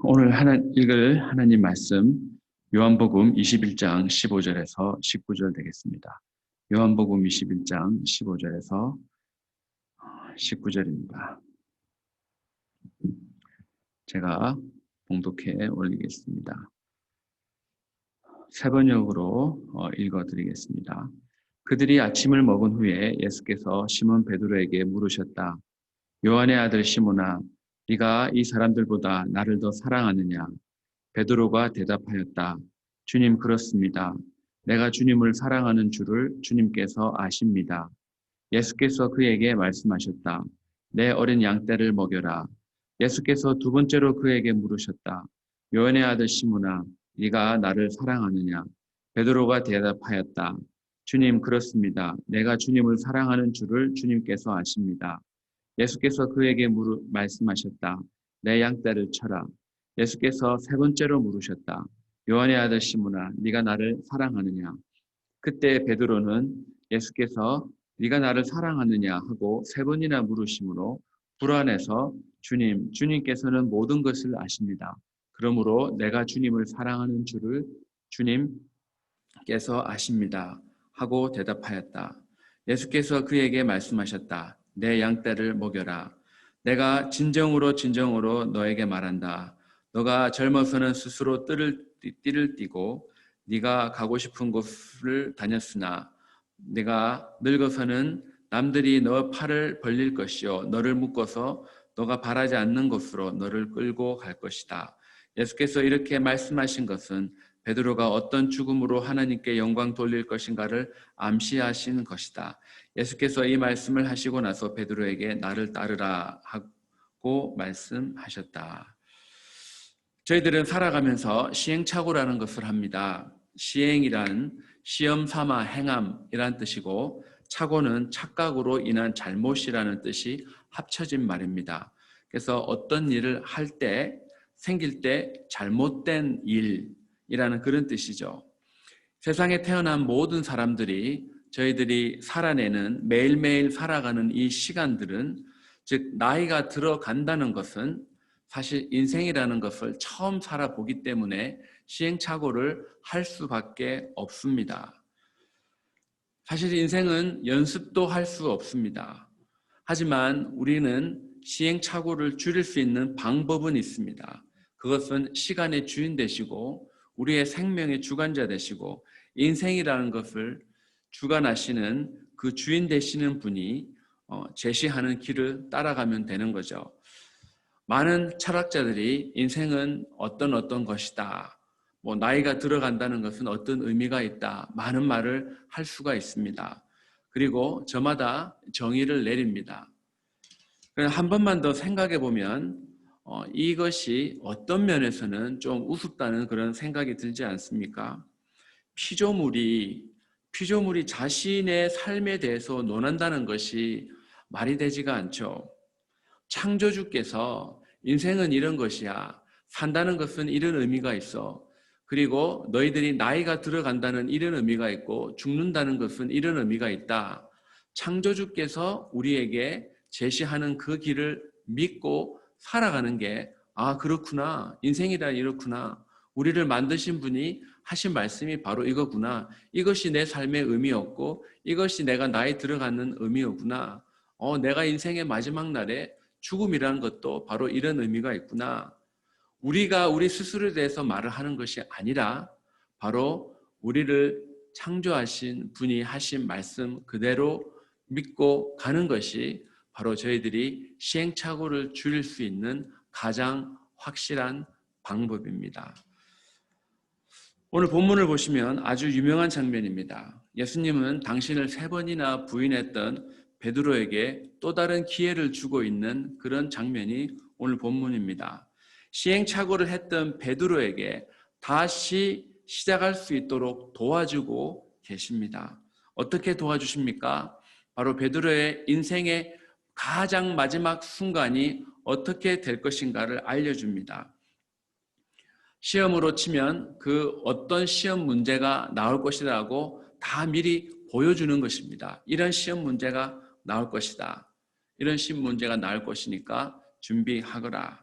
오늘 읽을 하나님 말씀 요한복음 21장 15절에서 19절 되겠습니다. 요한복음 21장 15절에서 19절입니다. 제가 봉독해 올리겠습니다. 세 번역으로 읽어드리겠습니다. 그들이 아침을 먹은 후에 예수께서 시몬 베드로에게 물으셨다. 요한의 아들 시몬아, 네가 이 사람들보다 나를 더 사랑하느냐? 베드로가 대답하였다. 주님, 그렇습니다. 내가 주님을 사랑하는 줄을 주님께서 아십니다. 예수께서 그에게 말씀하셨다. 내 어린 양떼를 먹여라. 예수께서 두 번째로 그에게 물으셨다. 요한의 아들 시몬아, 네가 나를 사랑하느냐? 베드로가 대답하였다. 주님, 그렇습니다. 내가 주님을 사랑하는 줄을 주님께서 아십니다. 예수께서 그에게 말씀하셨다. 내 양떼를 쳐라. 예수께서 세 번째로 물으셨다. 요한의 아들 시몬아, 네가 나를 사랑하느냐? 그때 베드로는 예수께서 네가 나를 사랑하느냐 하고 세 번이나 물으심으로 불안해서 주님께서는 모든 것을 아십니다. 그러므로 내가 주님을 사랑하는 줄을 주님께서 아십니다. 하고 대답하였다. 예수께서 그에게 말씀하셨다. 내 양떼를 먹여라. 내가 진정으로 너에게 말한다. 너가 젊어서는 스스로 띠를 띠고 네가 가고 싶은 곳을 다녔으나 네가 늙어서는 남들이 너 팔을 벌릴 것이요 너를 묶어서 너가 바라지 않는 곳으로 너를 끌고 갈 것이다. 예수께서 이렇게 말씀하신 것은 베드로가 어떤 죽음으로 하나님께 영광 돌릴 것인가를 암시하신 것이다. 예수께서 이 말씀을 하시고 나서 베드로에게 나를 따르라 하고 말씀하셨다. 저희들은 살아가면서 시행착오라는 것을 합니다. 시행이란 시험 삼아 행함이란 뜻이고 착오는 착각으로 인한 잘못이라는 뜻이 합쳐진 말입니다. 그래서 어떤 일을 할 때 생길 때 잘못된 일이라는 그런 뜻이죠. 세상에 태어난 모든 사람들이 저희들이 살아내는 매일매일 살아가는 이 시간들은 즉 나이가 들어간다는 것은 사실 인생이라는 것을 처음 살아보기 때문에 시행착오를 할 수밖에 없습니다. 사실 인생은 연습도 할 수 없습니다. 하지만 우리는 시행착오를 줄일 수 있는 방법은 있습니다. 그것은 시간의 주인 되시고 우리의 생명의 주관자 되시고 인생이라는 것을 주관하시는 그 주인 되시는 분이 제시하는 길을 따라가면 되는 거죠. 많은 철학자들이 인생은 어떤 것이다. 나이가 들어간다는 것은 어떤 의미가 있다. 많은 말을 할 수가 있습니다. 그리고 저마다 정의를 내립니다. 한 번만 더 생각해 보면 이것이 어떤 면에서는 좀 우습다는 그런 생각이 들지 않습니까? 피조물이 자신의 삶에 대해서 논한다는 것이 말이 되지가 않죠. 창조주께서 인생은 이런 것이야. 산다는 것은 이런 의미가 있어. 그리고 너희들이 나이가 들어간다는 이런 의미가 있고 죽는다는 것은 이런 의미가 있다. 창조주께서 우리에게 제시하는 그 길을 믿고 살아가는 게 그렇구나. 인생이란 이렇구나. 우리를 만드신 분이 하신 말씀이 바로 이거구나. 이것이 내 삶의 의미였고 이것이 내가 나이 들어가는 의미였구나. 내가 인생의 마지막 날에 죽음이라는 것도 바로 이런 의미가 있구나. 우리가 우리 스스로에 대해서 말을 하는 것이 아니라 바로 우리를 창조하신 분이 하신 말씀 그대로 믿고 가는 것이 바로 저희들이 시행착오를 줄일 수 있는 가장 확실한 방법입니다. 오늘 본문을 보시면 아주 유명한 장면입니다. 예수님은 당신을 3번이나 부인했던 베드로에게 또 다른 기회를 주고 있는 그런 장면이 오늘 본문입니다. 시행착오를 했던 베드로에게 다시 시작할 수 있도록 도와주고 계십니다. 어떻게 도와주십니까? 바로 베드로의 인생의 가장 마지막 순간이 어떻게 될 것인가를 알려줍니다. 시험으로 치면 그 어떤 시험 문제가 나올 것이라고 다 미리 보여주는 것입니다. 이런 시험 문제가 나올 것이다. 이런 시험 문제가 나올 것이니까 준비하거라.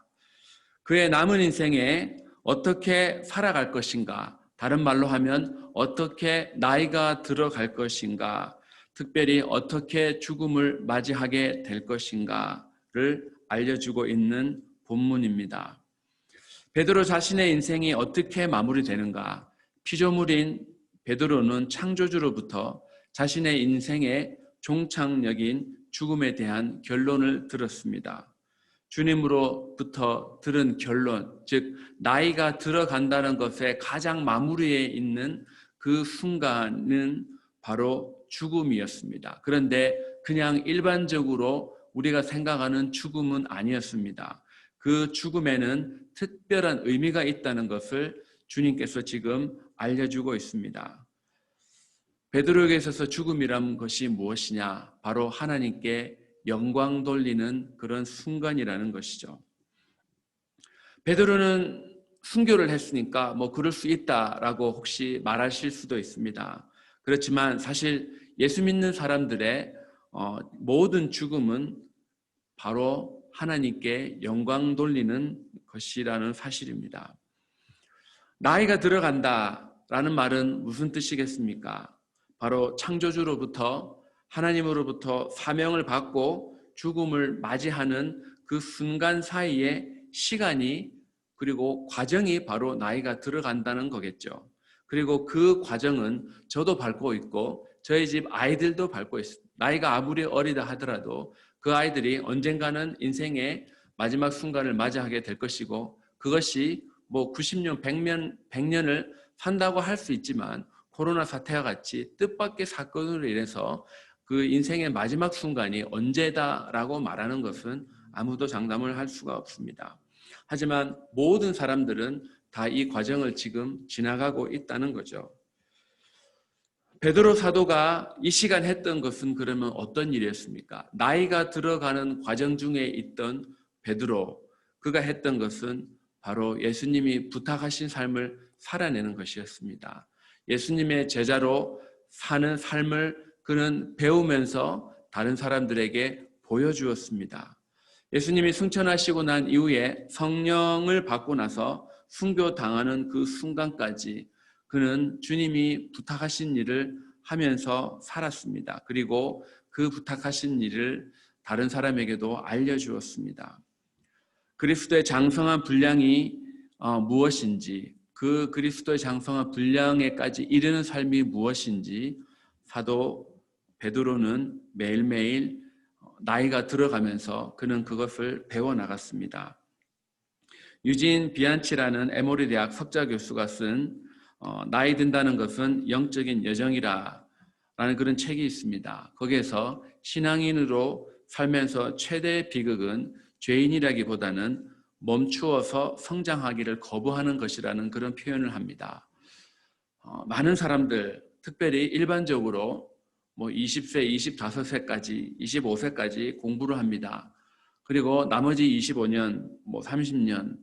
그의 남은 인생에 어떻게 살아갈 것인가, 다른 말로 하면 어떻게 나이가 들어갈 것인가, 특별히 어떻게 죽음을 맞이하게 될 것인가를 알려주고 있는 본문입니다. 베드로 자신의 인생이 어떻게 마무리되는가, 피조물인 베드로는 창조주로부터 자신의 인생의 종착역인 죽음에 대한 결론을 들었습니다. 주님으로부터 들은 결론, 즉 나이가 들어간다는 것의 가장 마무리에 있는 그 순간은 바로 죽음이었습니다. 그런데 그냥 일반적으로 우리가 생각하는 죽음은 아니었습니다. 그 죽음에는 특별한 의미가 있다는 것을 주님께서 지금 알려주고 있습니다. 베드로에게 있어서 죽음이란 것이 무엇이냐? 바로 하나님께 영광 돌리는 그런 순간이라는 것이죠. 베드로는 순교를 했으니까 뭐 그럴 수 있다라고 혹시 말하실 수도 있습니다. 그렇지만 사실 예수 믿는 사람들의 모든 죽음은 바로 하나님께 영광 돌리는 것이라는 사실입니다. 나이가 들어간다라는 말은 무슨 뜻이겠습니까? 바로 창조주로부터 하나님으로부터 사명을 받고 죽음을 맞이하는 그 순간 사이의 시간이 그리고 과정이 바로 나이가 들어간다는 거겠죠. 그리고 그 과정은 저도 밟고 있고 저희 집 아이들도 밟고 있습니다. 나이가 아무리 어리다 하더라도 그 아이들이 언젠가는 인생의 마지막 순간을 맞이하게 될 것이고 그것이 뭐 90년, 100년을 산다고 할 수 있지만 코로나 사태와 같이 뜻밖의 사건으로 인해서 그 인생의 마지막 순간이 언제다라고 말하는 것은 아무도 장담을 할 수가 없습니다. 하지만 모든 사람들은 다 이 과정을 지금 지나가고 있다는 거죠. 베드로 사도가 이 시간 했던 것은 그러면 어떤 일이었습니까? 나이가 들어가는 과정 중에 있던 베드로, 그가 했던 것은 바로 예수님이 부탁하신 삶을 살아내는 것이었습니다. 예수님의 제자로 사는 삶을 그는 배우면서 다른 사람들에게 보여주었습니다. 예수님이 승천하시고 난 이후에 성령을 받고 나서 순교당하는 그 순간까지 그는 주님이 부탁하신 일을 하면서 살았습니다. 그리고 그 부탁하신 일을 다른 사람에게도 알려주었습니다. 그리스도의 장성한 분량이 무엇인지, 그 그리스도의 장성한 분량에까지 이르는 삶이 무엇인지 사도 베드로는 매일매일 나이가 들어가면서 그는 그것을 배워나갔습니다. 유진 비안치라는 에모리 대학 석좌 교수가 쓴 나이 든다는 것은 영적인 여정이라 라는 그런 책이 있습니다. 거기에서 신앙인으로 살면서 최대의 비극은 죄인이라기보다는 멈추어서 성장하기를 거부하는 것이라는 그런 표현을 합니다. 많은 사람들, 특별히 일반적으로 뭐 20세, 25세까지, 25세까지 공부를 합니다. 그리고 나머지 25년, 뭐 30년,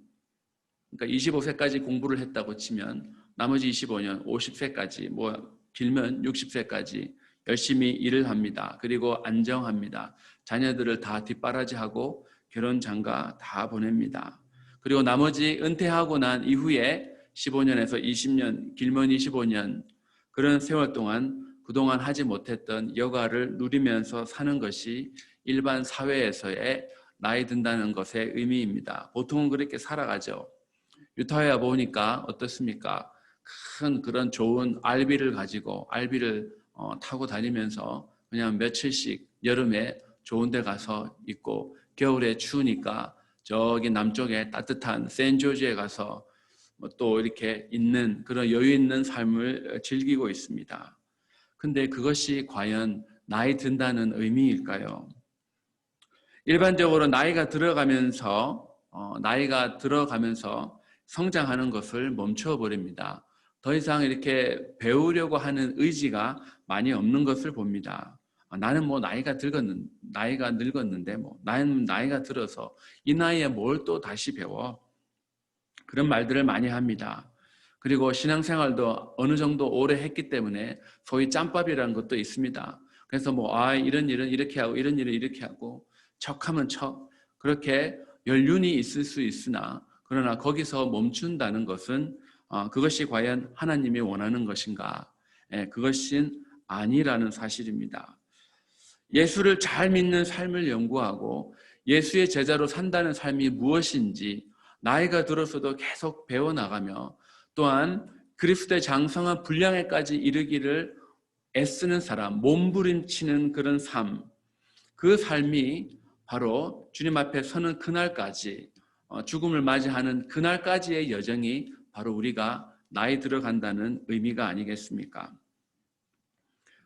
그러니까 25세까지 공부를 했다고 치면 나머지 25년, 50세까지, 뭐 길면 60세까지 열심히 일을 합니다. 그리고 안정합니다. 자녀들을 다 뒷바라지하고 결혼 장가 다 보냅니다. 그리고 나머지 은퇴하고 난 이후에 15년에서 20년, 길면 25년 그런 세월 동안 그동안 하지 못했던 여가를 누리면서 사는 것이 일반 사회에서의 나이 든다는 것의 의미입니다. 보통은 그렇게 살아가죠. 유타에 보니까 어떻습니까? 큰 그런 좋은 RV를 가지고 RV를 타고 다니면서 그냥 며칠씩 여름에 좋은 데 가서 있고 겨울에 추우니까 저기 남쪽에 따뜻한 샌조지에 가서 또 이렇게 있는 그런 여유 있는 삶을 즐기고 있습니다. 근데 그것이 과연 나이 든다는 의미일까요? 일반적으로 나이가 들어가면서 성장하는 것을 멈춰버립니다. 더 이상 이렇게 배우려고 하는 의지가 많이 없는 것을 봅니다. 나는 뭐 나이가 늙었는데 뭐 나는 나이가 들어서 이 나이에 뭘 또 다시 배워? 그런 말들을 많이 합니다. 그리고 신앙생활도 어느 정도 오래 했기 때문에 소위 짬밥이라는 것도 있습니다. 그래서 이런 일은 이렇게 하고 이런 일은 이렇게 하고 척하면 척 그렇게 연륜이 있을 수 있으나 그러나 거기서 멈춘다는 것은 그것이 과연 하나님이 원하는 것인가? 그것은 아니라는 사실입니다. 예수를 잘 믿는 삶을 연구하고 예수의 제자로 산다는 삶이 무엇인지 나이가 들어서도 계속 배워나가며 또한 그리스도의 장성한 분량에까지 이르기를 애쓰는 사람, 몸부림치는 그런 삶, 그 삶이 바로 주님 앞에 서는 그날까지, 죽음을 맞이하는 그날까지의 여정이 바로 우리가 나이 들어간다는 의미가 아니겠습니까?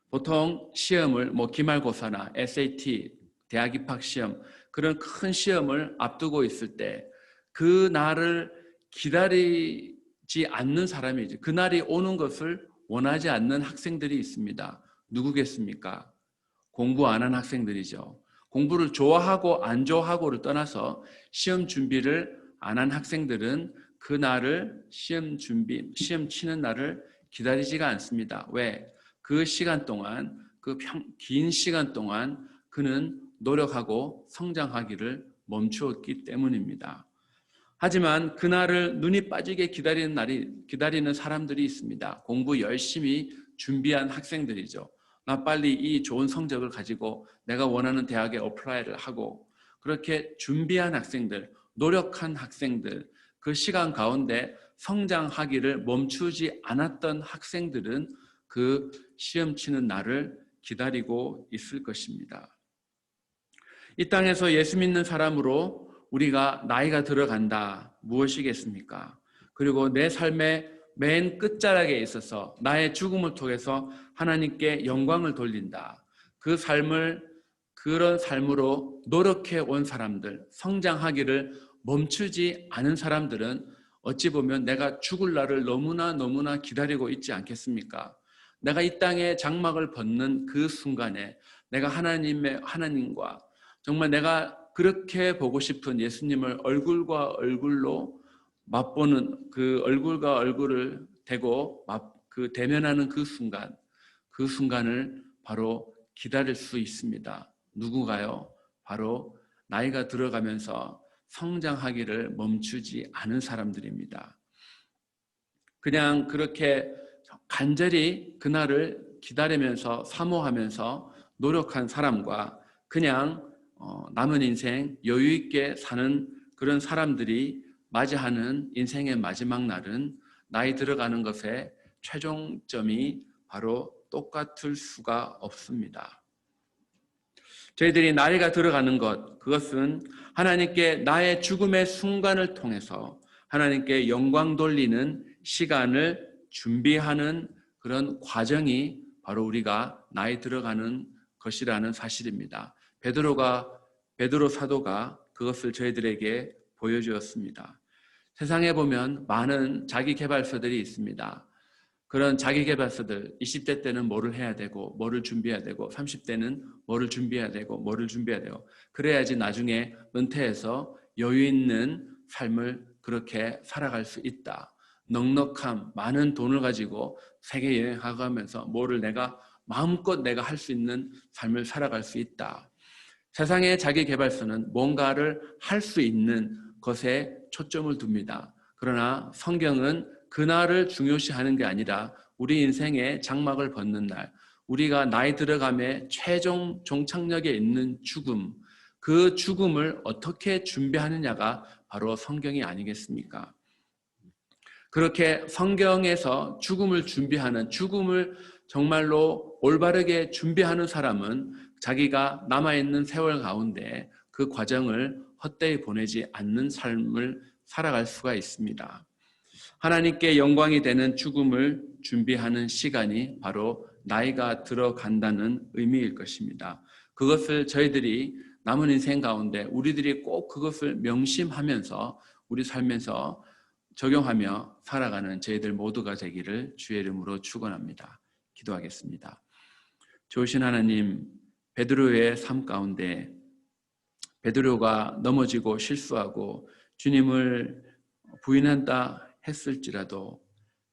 보통 시험을 기말고사나 SAT, 대학 입학 시험 그런 큰 시험을 앞두고 있을 때 그 날을 기다리지 않는 사람이죠. 그 날이 오는 것을 원하지 않는 학생들이 있습니다. 누구겠습니까? 공부 안 한 학생들이죠. 공부를 좋아하고 안 좋아하고를 떠나서 시험 준비를 안 한 학생들은 그 날을 시험 치는 날을 기다리지가 않습니다. 왜? 그 시간 동안, 그 긴 시간 동안 그는 노력하고 성장하기를 멈추었기 때문입니다. 하지만 그날을 눈이 빠지게 기다리는 사람들이 있습니다. 공부 열심히 준비한 학생들이죠. 나 빨리 이 좋은 성적을 가지고 내가 원하는 대학에 어플라이를 하고 그렇게 준비한 학생들, 노력한 학생들, 그 시간 가운데 성장하기를 멈추지 않았던 학생들은 그 시험 치는 날을 기다리고 있을 것입니다. 이 땅에서 예수 믿는 사람으로 우리가 나이가 들어간다. 무엇이겠습니까? 그리고 내 삶의 맨 끝자락에 있어서 나의 죽음을 통해서 하나님께 영광을 돌린다. 그런 삶으로 노력해 온 사람들, 성장하기를 멈추지 않은 사람들은 어찌 보면 내가 죽을 날을 너무나 기다리고 있지 않겠습니까? 내가 이 땅에 장막을 벗는 그 순간에 내가 하나님과 정말 내가 그렇게 보고 싶은 예수님을 얼굴과 얼굴로 맛보는 그 얼굴과 얼굴을 대고 대면하는 그 순간을 바로 기다릴 수 있습니다. 누구가요? 바로 나이가 들어가면서 성장하기를 멈추지 않은 사람들입니다. 그냥 그렇게 간절히 그날을 기다리면서 사모하면서 노력한 사람과 그냥 남은 인생 여유 있게 사는 그런 사람들이 맞이하는 인생의 마지막 날은 나이 들어가는 것의 최종점이 바로 똑같을 수가 없습니다. 저희들이 나이가 들어가는 그것은 하나님께 나의 죽음의 순간을 통해서 하나님께 영광 돌리는 시간을 준비하는 그런 과정이 바로 우리가 나이 들어가는 것이라는 사실입니다. 베드로 사도가 그것을 저희들에게 보여주었습니다. 세상에 보면 많은 자기개발서들이 있습니다. 그런 자기개발서들 20대 때는 뭐를 해야 되고 뭐를 준비해야 되고 30대는 뭐를 준비해야 되고 뭐를 준비해야 되고 그래야지 나중에 은퇴해서 여유 있는 삶을 그렇게 살아갈 수 있다. 넉넉함, 많은 돈을 가지고 세계 여행하고 하면서 마음껏 내가 할 수 있는 삶을 살아갈 수 있다. 세상의 자기개발서는 뭔가를 할 수 있는 것에 초점을 둡니다. 그러나 성경은 그날을 중요시하는 게 아니라 우리 인생의 장막을 벗는 날, 우리가 나이 들어감에 최종 종착역에 있는 죽음, 그 죽음을 어떻게 준비하느냐가 바로 성경이 아니겠습니까? 그렇게 성경에서 죽음을 정말로 올바르게 준비하는 사람은 자기가 남아있는 세월 가운데 그 과정을 헛되이 보내지 않는 삶을 살아갈 수가 있습니다. 하나님께 영광이 되는 죽음을 준비하는 시간이 바로 나이가 들어간다는 의미일 것입니다. 그것을 저희들이 남은 인생 가운데 우리들이 꼭 그것을 명심하면서 우리 삶에서 적용하며 살아가는 저희들 모두가 되기를 주의 이름으로 축원합니다. 기도하겠습니다. 좋으신 하나님, 베드로의 삶 가운데 베드로가 넘어지고 실수하고 주님을 부인한다 했을지라도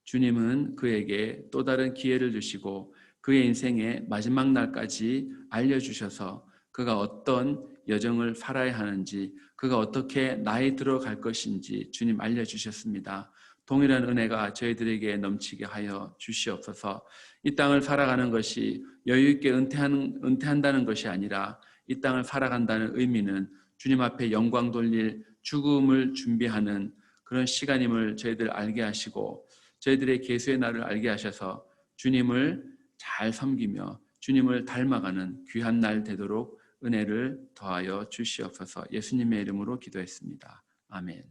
주님은 그에게 또 다른 기회를 주시고 그의 인생의 마지막 날까지 알려주셔서 그가 어떤 여정을 살아야 하는지, 그가 어떻게 나이 들어갈 것인지 주님 알려주셨습니다. 동일한 은혜가 저희들에게 넘치게 하여 주시옵소서. 이 땅을 살아가는 것이 여유 있게 은퇴한다는 것이 아니라 이 땅을 살아간다는 의미는 주님 앞에 영광 돌릴 죽음을 준비하는 그런 시간임을 저희들 알게 하시고 저희들의 계수의 날을 알게 하셔서 주님을 잘 섬기며 주님을 닮아가는 귀한 날 되도록 은혜를 더하여 주시옵소서. 예수님의 이름으로 기도했습니다. 아멘.